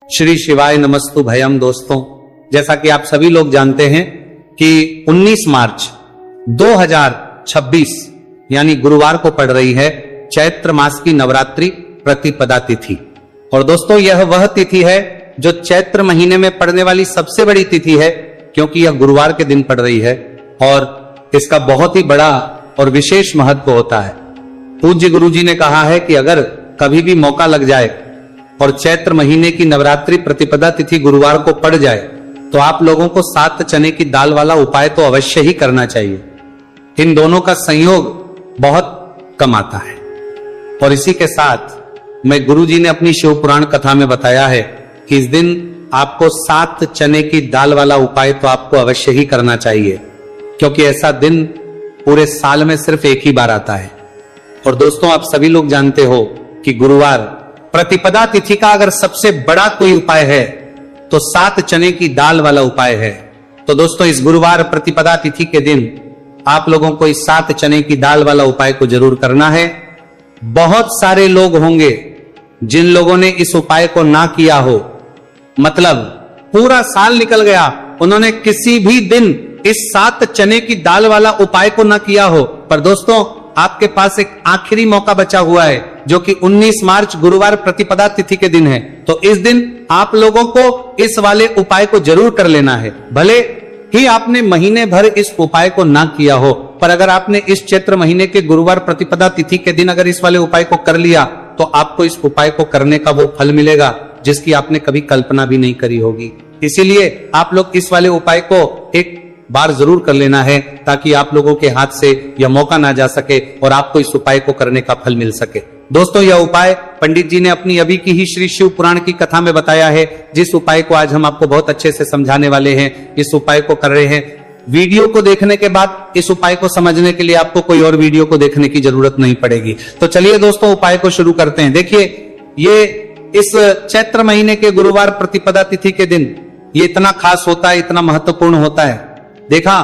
श्री शिवाय नमस्तु भयम। दोस्तों, जैसा कि आप सभी लोग जानते हैं कि 19 मार्च 2026 यानी गुरुवार को पड़ रही है चैत्र मास की नवरात्रि प्रतिपदा तिथि। और दोस्तों, यह वह तिथि है जो चैत्र महीने में पड़ने वाली सबसे बड़ी तिथि है, क्योंकि यह गुरुवार के दिन पड़ रही है और इसका बहुत ही बड़ा और विशेष महत्व होता है। पूज्य गुरु जी ने कहा है कि अगर कभी भी मौका लग जाए और चैत्र महीने की नवरात्रि प्रतिपदा तिथि गुरुवार को पड़ जाए तो आप लोगों को 7 चने की दाल वाला उपाय तो अवश्य ही करना चाहिए। इन दोनों का संयोग बहुत कम आता है। और इसी के साथ में गुरु जी ने अपनी शिव पुराण कथा में बताया है कि इस दिन आपको 7 चने की दाल वाला उपाय तो आपको अवश्य ही करना चाहिए, क्योंकि ऐसा दिन पूरे साल में सिर्फ एक ही बार आता है। और दोस्तों, आप सभी लोग जानते हो कि गुरुवार प्रतिपदा तिथि का अगर सबसे बड़ा कोई उपाय है तो 7 चने की दाल वाला उपाय है। तो दोस्तों, इस गुरुवार प्रतिपदा तिथि के दिन आप लोगों को इस 7 चने की दाल वाला उपाय को जरूर करना है। बहुत सारे लोग होंगे जिन लोगों ने इस उपाय को ना किया हो, मतलब पूरा साल निकल गया, उन्होंने किसी भी दिन इस 7 चने की दाल वाला उपाय को ना किया हो। पर दोस्तों, आपके पास एक आखिरी मौका बचा हुआ है, जो कि 19 मार्च गुरुवार प्रतिपदा तिथि के दिन है। तो इस दिन आप लोगों को इस वाले उपाय को जरूर कर लेना है। भले ही आपने महीने भर इस उपाय को ना किया हो, पर अगर आपने इस चैत्र महीने के गुरुवार प्रतिपदा तिथि के दिन अगर इस वाले उपाय को कर लिया तो आपको इस उपाय को करने का वो फल मिलेगा जिसकी आपने कभी कल्पना भी नहीं करी होगी। इसीलिए आप लोग इस वाले उपाय को एक बार जरूर कर लेना है, ताकि आप लोगों के हाथ से यह मौका ना जा सके और आपको इस उपाय को करने का फल मिल सके। दोस्तों, यह उपाय पंडित जी ने अपनी अभी की ही श्री शिव पुराण की कथा में बताया है, जिस उपाय को आज हम आपको बहुत अच्छे से समझाने वाले हैं। इस उपाय को कर रहे हैं। वीडियो को देखने के बाद इस उपाय को समझने के लिए आपको कोई और वीडियो को देखने की जरूरत नहीं पड़ेगी। तो चलिए दोस्तों, उपाय को शुरू करते हैं। देखिए, ये इस चैत्र महीने के गुरुवार प्रतिपदा तिथि के दिन ये इतना खास होता है, इतना महत्वपूर्ण होता है। देखा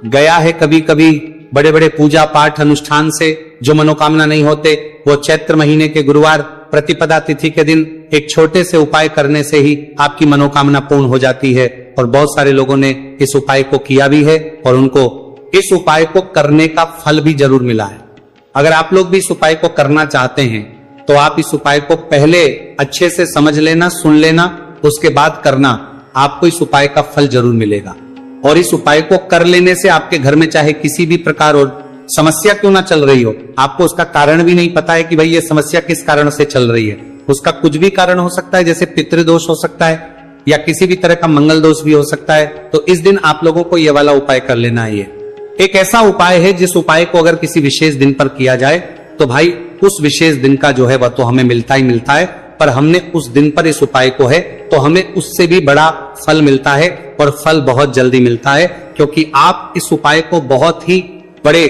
गया है कभी कभी बड़े बड़े पूजा पाठ अनुष्ठान से जो मनोकामना नहीं होते, वो चैत्र महीने के गुरुवार प्रतिपदा तिथि के दिन एक छोटे से उपाय करने से ही आपकी मनोकामना पूर्ण हो जाती है। और बहुत सारे लोगों ने इस उपाय को किया भी है और उनको इस उपाय को करने का फल भी जरूर मिला है। अगर आप लोग भी इस उपाय को करना चाहते हैं तो आप इस उपाय को पहले अच्छे से समझ लेना, सुन लेना, उसके बाद करना। आपको इस उपाय का फल जरूर मिलेगा। और इस उपाय को कर लेने से आपके घर में चाहे किसी भी प्रकार और समस्या क्यों ना चल रही हो, आपको उसका कारण भी नहीं पता है कि भाई ये समस्या किस कारण से चल रही है, उसका कुछ भी कारण हो सकता है, जैसे पितृदोष हो सकता है या किसी भी तरह का मंगल दोष भी हो सकता है। तो इस दिन आप लोगों को ये वाला उपाय कर लेना है। ये एक ऐसा उपाय है जिस उपाय को अगर किसी विशेष दिन पर किया जाए तो भाई उस विशेष दिन का जो है वह तो हमें मिलता ही मिलता है, पर हमने उस दिन पर इस उपाय को है तो हमें उससे भी बड़ा फल मिलता है, और फल बहुत जल्दी मिलता है, क्योंकि आप इस उपाय को बहुत ही बड़े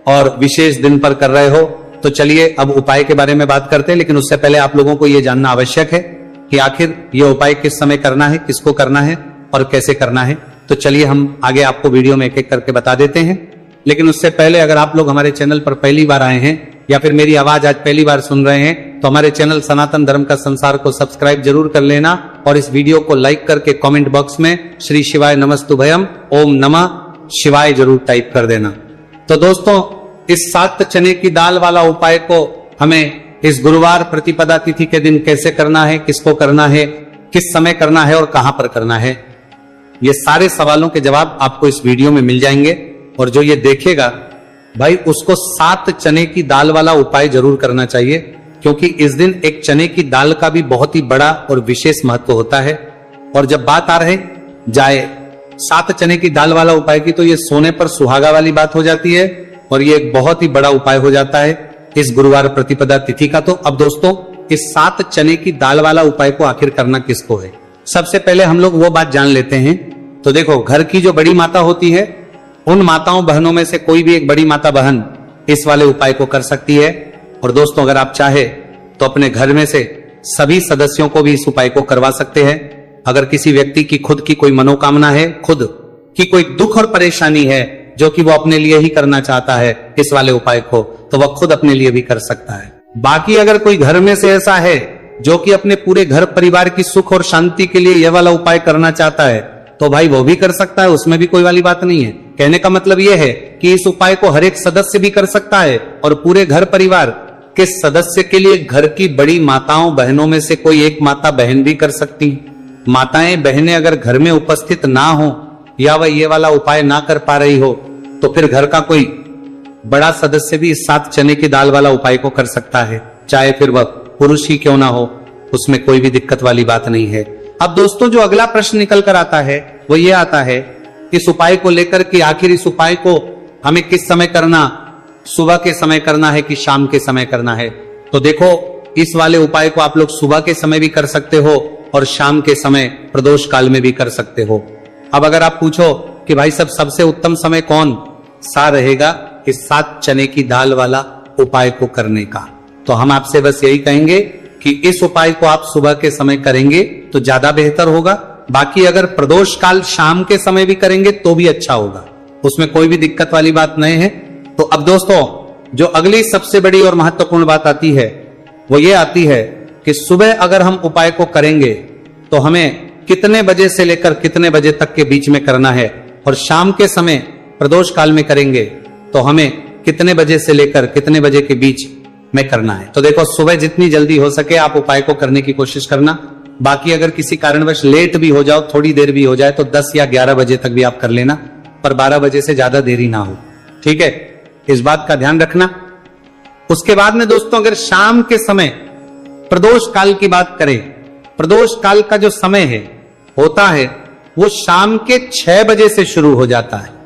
और विशेष दिन पर कर रहे हो। तो चलिए अब उपाय के बारे में बात करते हैं, लेकिन उससे पहले आप लोगों को यह जानना आवश्यक है कि आखिर यह उपाय किस समय करना है, किसको करना है और कैसे करना है। तो चलिए हम आगे आपको वीडियो में एक एक करके बता देते हैं। लेकिन उससे पहले अगर आप लोग हमारे चैनल पर पहली बार आए हैं या फिर मेरी आवाज आज पहली बार सुन रहे हैं तो हमारे चैनल सनातन धर्म का संसार को सब्सक्राइब जरूर कर लेना, और इस वीडियो को लाइक करके कमेंट बॉक्स में श्री शिवाय नमस्तुभयम ओम नमः शिवाय जरूर टाइप कर देना। तो दोस्तों, इस 7 चने की दाल वाला उपाय को हमें इस गुरुवार प्रतिपदा तिथि के दिन कैसे करना है, किसको करना है, किस समय करना है और कहां पर करना है, ये सारे सवालों के जवाब आपको इस वीडियो में मिल जाएंगे। और जो ये देखेगा भाई, उसको 7 चने की दाल वाला उपाय जरूर करना चाहिए, क्योंकि इस दिन एक चने की दाल का भी बहुत ही बड़ा और विशेष महत्व होता है। और जब बात आ रहे जाए 7 चने की दाल वाला उपाय की, तो ये सोने पर सुहागा वाली बात हो जाती है और ये एक बहुत ही बड़ा उपाय हो जाता है इस गुरुवार प्रतिपदा तिथि का। तो अब दोस्तों, इस 7 चने की दाल वाला उपाय को आखिर करना किसको है, सबसे पहले हम लोग वो बात जान लेते हैं। तो देखो, घर की जो बड़ी माता होती है, उन माताओं बहनों में से कोई भी एक बड़ी माता बहन इस वाले उपाय को कर सकती है। और दोस्तों, अगर आप चाहे तो अपने घर में से सभी सदस्यों को भी इस उपाय को करवा सकते हैं। अगर किसी व्यक्ति की खुद की कोई मनोकामना है, खुद की कोई दुख और परेशानी है जो कि वो अपने लिए ही करना चाहता है इस वाले उपाय को, तो वह खुद अपने लिए भी कर सकता है। बाकी अगर कोई घर में से ऐसा है जो कि अपने पूरे घर परिवार की सुख और शांति के लिए यह वाला उपाय करना चाहता है तो भाई वो भी कर सकता है, उसमें भी कोई वाली बात नहीं है। कहने का मतलब यह है कि इस उपाय को हर एक सदस्य भी कर सकता है और पूरे घर परिवार के सदस्य के लिए घर की बड़ी माताओं बहनों में से कोई एक माता बहन भी कर सकती। माताएं बहनें अगर घर में उपस्थित ना हो या वह ये वाला उपाय ना कर पा रही हो तो फिर घर का कोई बड़ा सदस्य भी इस 7 चने की दाल वाला उपाय को कर सकता है, चाहे फिर वह पुरुष ही क्यों ना हो, उसमें कोई भी दिक्कत वाली बात नहीं है। अब दोस्तों जो अगला प्रश्न निकल कर आता है वो ये आता है इस उपाय को लेकर कि आखिर इस उपाय को हमें किस समय करना, सुबह के समय करना है कि शाम के समय करना है। तो देखो इस वाले उपाय को आप लोग सुबह के समय भी कर सकते हो और शाम के समय प्रदोष काल में भी कर सकते हो। अब अगर आप पूछो कि भाई सब सबसे उत्तम समय कौन सा रहेगा इस 7 चने की दाल वाला उपाय को करने का, तो हम आपसे बस यही कहेंगे कि इस उपाय को आप सुबह के समय करेंगे तो ज्यादा बेहतर होगा। बाकी अगर प्रदोष काल शाम के समय भी करेंगे तो भी अच्छा होगा, उसमें कोई भी दिक्कत वाली बात नहीं है। तो अब दोस्तों जो अगली सबसे बड़ी और महत्वपूर्ण बात आती है वो ये आती है कि सुबह अगर हम उपाय को करेंगे तो हमें कितने बजे से लेकर कितने बजे तक के बीच में करना है, और शाम के समय प्रदोष काल में करेंगे तो हमें कितने बजे से लेकर कितने बजे के बीच में करना है। तो देखो सुबह जितनी जल्दी हो सके आप उपाय को करने की कोशिश करना। बाकी अगर किसी कारणवश लेट भी हो जाओ, थोड़ी देर भी हो जाए तो 10 या 11 बजे तक भी आप कर लेना, पर 12 बजे से ज्यादा देरी ना हो, ठीक है, इस बात का ध्यान रखना। उसके बाद में दोस्तों अगर शाम के समय प्रदोष काल की बात करें, प्रदोष काल का जो समय है होता है वो शाम के 6 बजे से शुरू हो जाता है।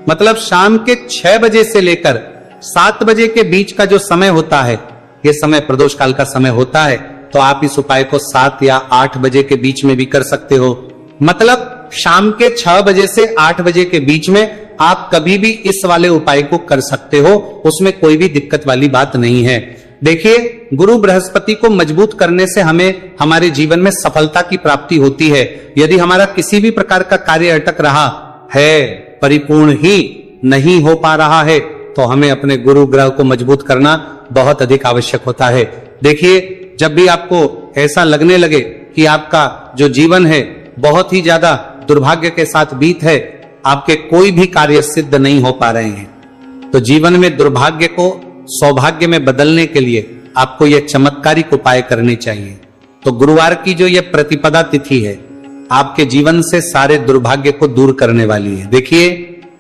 मतलब शाम के 6 बजे से लेकर 7 बजे के बीच का जो समय होता है ये समय प्रदोष काल का समय होता है। तो आप इस उपाय को 7 या 8 बजे के बीच में भी कर सकते हो। मतलब शाम के 6 बजे से 8 बजे के बीच में आप कभी भी इस वाले उपाय को कर सकते हो, उसमें कोई भी दिक्कत वाली बात नहीं है। देखिए गुरु बृहस्पति को मजबूत करने से हमें हमारे जीवन में सफलता की प्राप्ति होती है। यदि हमारा किसी भी प्रकार का कार्य अटक रहा है, परिपूर्ण ही नहीं हो पा रहा है, तो हमें अपने गुरु ग्रह को मजबूत करना बहुत अधिक आवश्यक होता है। देखिए जब भी आपको ऐसा लगने लगे कि आपका जो जीवन है बहुत ही ज्यादा दुर्भाग्य के साथ बीत है, आपके कोई भी कार्य सिद्ध नहीं हो पा रहे हैं, तो जीवन में दुर्भाग्य को सौभाग्य में बदलने के लिए आपको यह चमत्कारिक उपाय करने चाहिए। तो गुरुवार की जो यह प्रतिपदा तिथि है आपके जीवन से सारे दुर्भाग्य को दूर करने वाली है। देखिए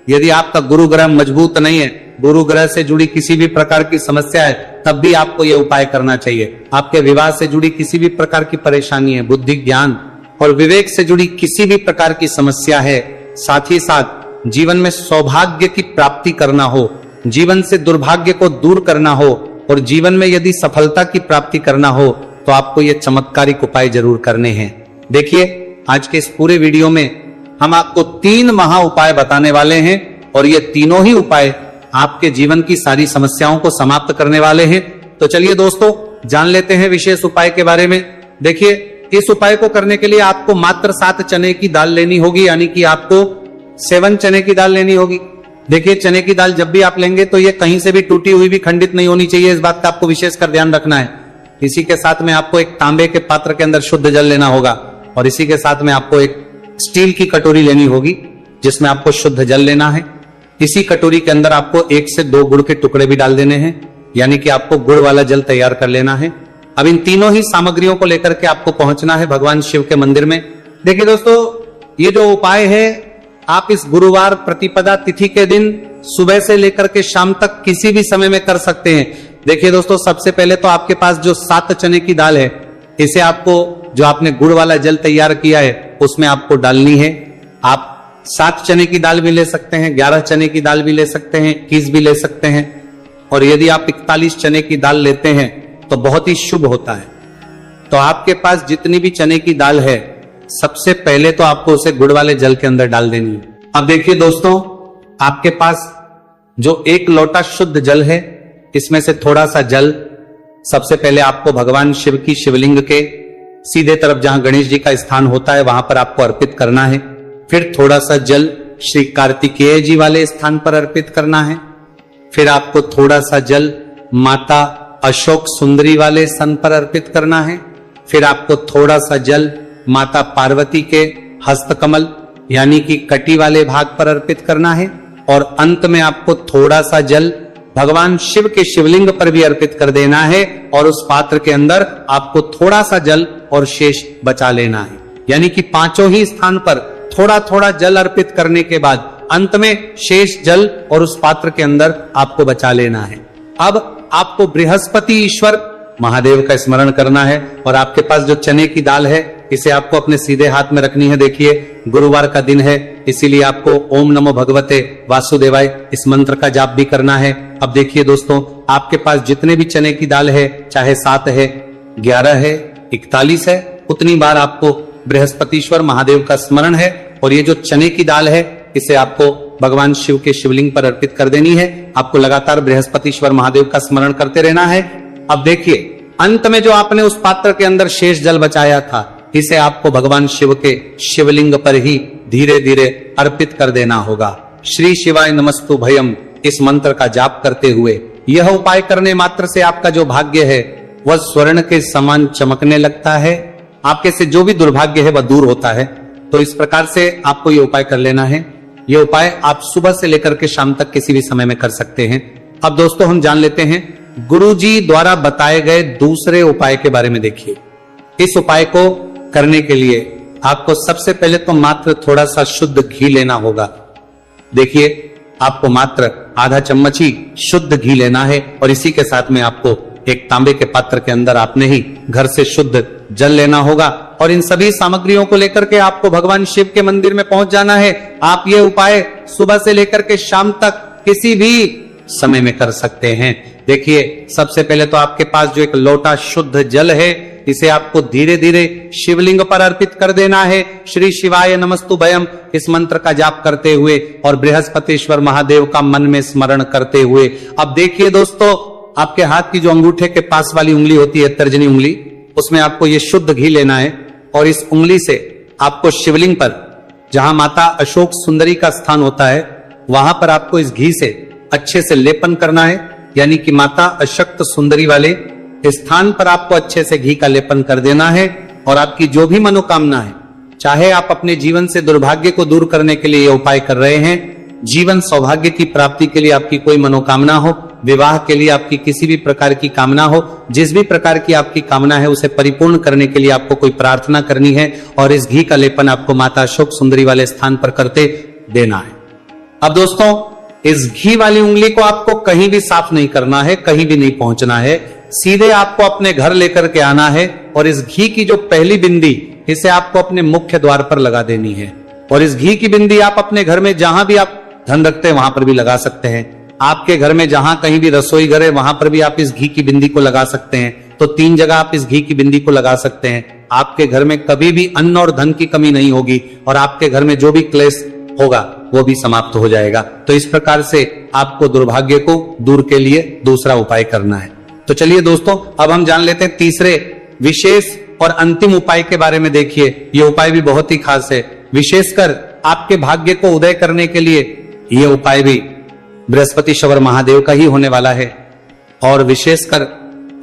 यदि आपका गुरु ग्रह मजबूत नहीं है, गुरु ग्रह से जुड़ी किसी भी प्रकार की समस्या है, तब भी आपको यह उपाय करना चाहिए। आपके विवाह से जुड़ी किसी भी प्रकार की परेशानी है, बुद्धि ज्ञान और विवेक से जुड़ी किसी भी प्रकार की समस्या है, साथ ही साथ जीवन में सौभाग्य की प्राप्ति करना हो, जीवन से दुर्भाग्य को दूर करना हो और जीवन में यदि सफलता की प्राप्ति करना हो, तो आपको ये चमत्कारिक उपाय जरूर करने हैं। देखिए आज के इस पूरे वीडियो में हम आपको 3 महा उपाय बताने वाले हैं और ये तीनों ही उपाय आपके जीवन की सारी समस्याओं को समाप्त करने वाले हैं। तो चलिए दोस्तों जान लेते हैं विशेष उपाय के बारे में। देखिए इस उपाय को करने के लिए आपको मात्र 7 चने की दाल लेनी होगी, यानी कि आपको 7 चने की दाल लेनी होगी। देखिए चने की दाल जब भी आप लेंगे तो ये कहीं से भी टूटी हुई भी खंडित नहीं होनी चाहिए, इस बात का आपको विशेष कर ध्यान रखना है। इसी के साथ में आपको एक तांबे के पात्र के अंदर शुद्ध जल लेना होगा और इसी के साथ में आपको एक स्टील की कटोरी लेनी होगी जिसमें आपको शुद्ध जल लेना है। इसी कटोरी के अंदर आपको 1 से 2 गुड़ के टुकड़े भी डाल देने हैं, यानी कि आपको गुड़ वाला जल तैयार कर लेना है। अब इन तीनों ही सामग्रियों को लेकर के आपको पहुंचना है भगवान शिव के मंदिर में। देखिए दोस्तों ये जो उपाय है आप इस गुरुवार प्रतिपदा तिथि के दिन सुबह से लेकर के शाम तक किसी भी समय में कर सकते हैं। देखिए दोस्तों सबसे पहले तो आपके पास जो 7 चने की दाल है इसे आपको जो आपने गुड़ वाला जल तैयार किया है उसमें आपको डालनी है। आप 7 चने की दाल भी ले सकते हैं, 11 चने की दाल भी ले सकते हैं, 21 भी ले सकते हैं, और यदि आप 41 चने की दाल लेते हैं तो बहुत ही शुभ होता है। तो आपके पास जितनी भी चने की दाल है सबसे पहले तो आपको उसे गुड़ वाले जल के अंदर डाल देनी है। अब देखिए दोस्तों आपके पास जो 1 लोटा शुद्ध जल है इसमें से थोड़ा सा जल सबसे पहले आपको भगवान शिव की शिवलिंग के सीधे तरफ जहां गणेश जी का स्थान होता है वहां पर आपको अर्पित करना है। फिर थोड़ा सा जल श्री कार्तिकेय जी वाले स्थान पर अर्पित करना है। फिर आपको थोड़ा सा जल माता अशोक सुंदरी वाले स्थान पर अर्पित करना है फिर आपको थोड़ा सा जल माता पार्वती के हस्तकमल यानी कि कटी वाले भाग पर अर्पित करना है, और अंत में आपको थोड़ा सा जल भगवान शिव के शिवलिंग पर भी अर्पित कर देना है, और उस पात्र के अंदर आपको थोड़ा सा जल और शेष बचा लेना है। यानी कि पांचों ही स्थान पर थोड़ा थोड़ा जल अर्पित करने के बाद अंत में शेष जल और उस पात्र के अंदर आपको बचा लेना है। अब आपको बृहस्पति ईश्वर महादेव का स्मरण करना है, और आपके पास जो चने की दाल है इसे आपको अपने सीधे हाथ में रखनी है। देखिए गुरुवार का दिन है, इसीलिए आपको ओम नमो भगवते वासुदेवाय इस मंत्र का जाप भी करना है। अब देखिए दोस्तों, आपके पास जितने भी चने की दाल है, चाहे 7 है, 11 है, 41 है, उतनी बार आपको बृहस्पतिश्वर महादेव का स्मरण है, और ये जो चने की दाल है इसे आपको भगवान शिव के शिवलिंग पर अर्पित कर देनी है। आपको लगातार बृहस्पतिश्वर महादेव का स्मरण करते रहना है। अब देखिए अंत में जो आपने उस पात्र के अंदर शेष जल बचाया था, इसे आपको भगवान शिव के शिवलिंग पर ही धीरे धीरे अर्पित कर देना होगा। श्री शिवाय नमस्तु भयम इस मंत्र का जाप करते हुए यह उपाय करने मात्र से आपका जो भाग्य है वह स्वर्ण के समान चमकने लगता है। आपके से जो भी दुर्भाग्य है वह दूर होता है। तो इस प्रकार से आपको यह उपाय कर लेना है। यह उपाय आप सुबह से लेकर के शाम तक किसी भी समय में कर सकते हैं। अब दोस्तों हम जान लेते हैं गुरुजी द्वारा बताए गए दूसरे उपाय के बारे में। देखिए इस उपाय को करने के लिए आपको सबसे पहले तो मात्र थोड़ा सा शुद्ध घी लेना होगा। देखिए आपको मात्र आधा चम्मच ही शुद्ध घी लेना है, और इसी के साथ में आपको एक तांबे के पात्र के अंदर आपने ही घर से शुद्ध जल लेना होगा, और इन सभी सामग्रियों को लेकर के आपको भगवान शिव के मंदिर में पहुंच जाना है। आप ये उपाय सुबह से लेकर के शाम तक किसी भी समय में कर सकते हैं। देखिए सबसे पहले तो आपके पास जो एक लोटा शुद्ध जल है, इसे आपको धीरे धीरे शिवलिंग पर अर्पित कर देना है। श्री शिवाय नमस्तु भयम इस मंत्र का जाप करते हुए और बृहस्पतिश्वर महादेव का मन में स्मरण करते हुए। अब देखिए दोस्तों, आपके हाथ की जो अंगूठे के पास वाली उंगली होती है, तर्जनी उंगली, उसमें आपको ये शुद्ध घी लेना है, और इस उंगली से आपको शिवलिंग पर, जहां माता अशोक सुंदरी का स्थान होता है, वहां पर आपको इस घी से अच्छे से लेपन करना है। यानी कि माता अशक्त सुंदरी वाले स्थान पर आपको अच्छे से घी का लेपन कर देना है, और आपकी जो भी मनोकामना है, चाहे आप अपने जीवन से दुर्भाग्य को दूर करने के लिए ये उपाय कर रहे हैं, जीवन सौभाग्य की प्राप्ति के लिए आपकी कोई मनोकामना हो, विवाह के लिए आपकी किसी भी प्रकार की कामना हो, जिस भी प्रकार की आपकी कामना है उसे परिपूर्ण करने के लिए आपको कोई प्रार्थना करनी है, और इस घी का लेपन आपको माता अशोक सुंदरी वाले स्थान पर करते देना है। अब दोस्तों इस घी वाली उंगली को आपको कहीं भी साफ नहीं करना है, कहीं भी नहीं पहुंचना है, सीधे आपको अपने घर लेकर के आना है, और इस घी की जो पहली बिंदी, इसे आपको अपने मुख्य द्वार पर लगा देनी है। और इस घी की बिंदी आप अपने घर में जहां भी आप धन रखते हैं वहां पर भी लगा सकते हैं। आपके घर में जहां कहीं भी रसोई घर है वहां पर भी आप इस घी की बिंदी को लगा सकते हैं। तो 3 जगह आप इस घी की बिंदी को लगा सकते हैं। आपके घर में कभी भी अन्न और धन की कमी नहीं होगी, और आपके घर में जो भी क्लेश होगा वो भी समाप्त हो जाएगा। तो इस प्रकार से आपको दुर्भाग्य को दूर के लिए दूसरा उपाय करना है। तो चलिए दोस्तों, अब हम जान लेते हैं तीसरे विशेष और अंतिम उपाय के बारे में। देखिए ये उपाय भी बहुत ही खास है, विशेषकर आपके भाग्य को उदय करने के लिए यह उपाय भी बृहस्पतिश्वर महादेव का ही होने वाला है, और विशेषकर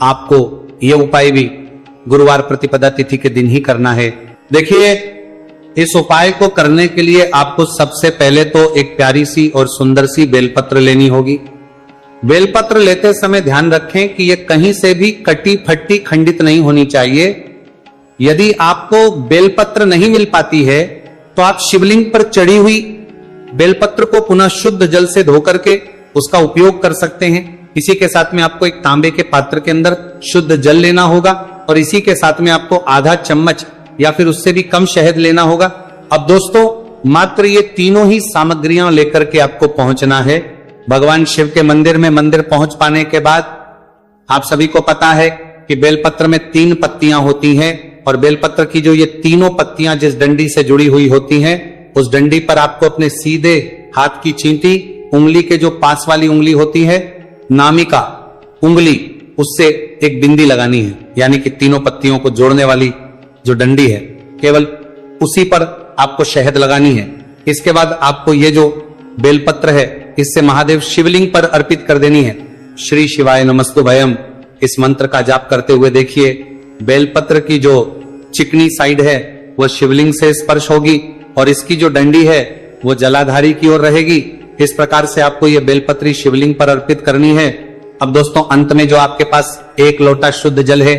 आपको यह उपाय भी गुरुवार प्रतिपदा तिथि के दिन ही करना है। देखिए इस उपाय को करने के लिए आपको सबसे पहले तो एक प्यारी सी और सुंदर सी बेलपत्र लेनी होगी। बेलपत्र लेते समय ध्यान रखें कि यह कहीं से भी कटी फटी खंडित नहीं होनी चाहिए। यदि आपको बेलपत्र नहीं मिल पाती है तो आप शिवलिंग पर चढ़ी हुई बेलपत्र को पुनः शुद्ध जल से धोकर के उसका उपयोग कर सकते हैं। इसी के साथ में आपको एक तांबे के पात्र के अंदर शुद्ध जल लेना होगा, और इसी के साथ में आपको आधा चम्मच या फिर उससे भी कम शहद लेना होगा। अब दोस्तों मात्र ये तीनों ही सामग्रियां लेकर के आपको पहुंचना है भगवान शिव के मंदिर में। मंदिर पहुंच पाने के बाद आप सभी को पता है कि बेलपत्र में 3 पत्तियां होती हैं, और बेलपत्र की जो ये तीनों पत्तियां जिस डंडी से जुड़ी हुई होती हैं, उस डंडी पर आपको अपने सीधे हाथ की चींटी, उंगली के जो पास वाली उंगली होती है, नामिका उंगली, उससे एक बिंदी लगानी है। यानी कि तीनों पत्तियों को जोड़ने वाली जो डंडी है, केवल उसी पर आपको शहद लगानी है। इसके बाद आपको ये जो बेलपत्र है इससे महादेव शिवलिंग पर अर्पित कर देनी है। श्री शिवाय नमस्तु भयम इस मंत्र का जाप करते हुए देखिए बेलपत्र की जो चिकनी साइड है वो शिवलिंग से स्पर्श होगी और इसकी जो डंडी है वो जलाधारी की ओर रहेगी। इस प्रकार से आपको ये बेलपत्री शिवलिंग पर अर्पित करनी है। अब दोस्तों अंत में जो आपके पास 1 लोटा शुद्ध जल है,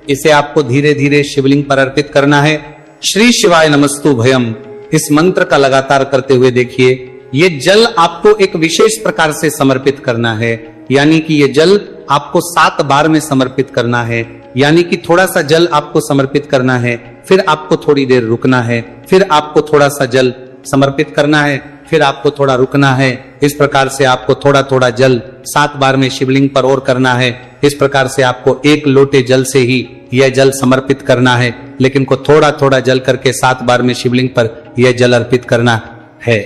इसे आपको धीरे धीरे शिवलिंग पर अर्पित करना है। श्री शिवाय नमस्तु भयम इस मंत्र का लगातार करते हुए देखिए, ये जल आपको एक विशेष प्रकार से समर्पित करना है, यानी कि ये जल आपको 7 बार में समर्पित करना है। यानी कि थोड़ा सा जल आपको समर्पित करना है, फिर आपको थोड़ी देर रुकना है, फिर आपको थोड़ा सा जल समर्पित करना है, फिर आपको थोड़ा रुकना है। इस प्रकार से आपको थोड़ा थोड़ा जल 7 बार में शिवलिंग पर और करना है। इस प्रकार से आपको 1 लोटे जल से ही यह जल समर्पित करना है, लेकिन को थोड़ा थोड़ा जल करके 7 बार में शिवलिंग पर यह जल अर्पित करना है।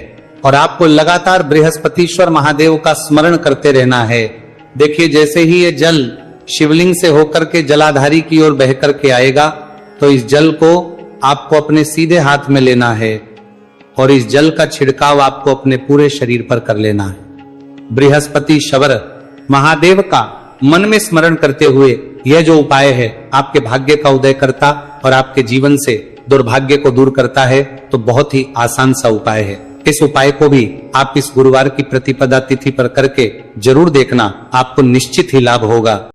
और आपको लगातार बृहस्पतिश्वर महादेव का स्मरण करते रहना है। देखिए जैसे ही ये जल शिवलिंग से होकर के जलाधारी की ओर बह करके आएगा, तो इस जल को आपको अपने सीधे हाथ में लेना है और इस जल का छिड़काव आपको अपने पूरे शरीर पर कर लेना है। बृहस्पति शवर महादेव का मन में स्मरण करते हुए यह जो उपाय है आपके भाग्य का उदय करता और आपके जीवन से दुर्भाग्य को दूर करता है। तो बहुत ही आसान सा उपाय है। इस उपाय को भी आप इस गुरुवार की प्रतिपदा तिथि पर करके जरूर देखना, आपको निश्चित ही लाभ होगा।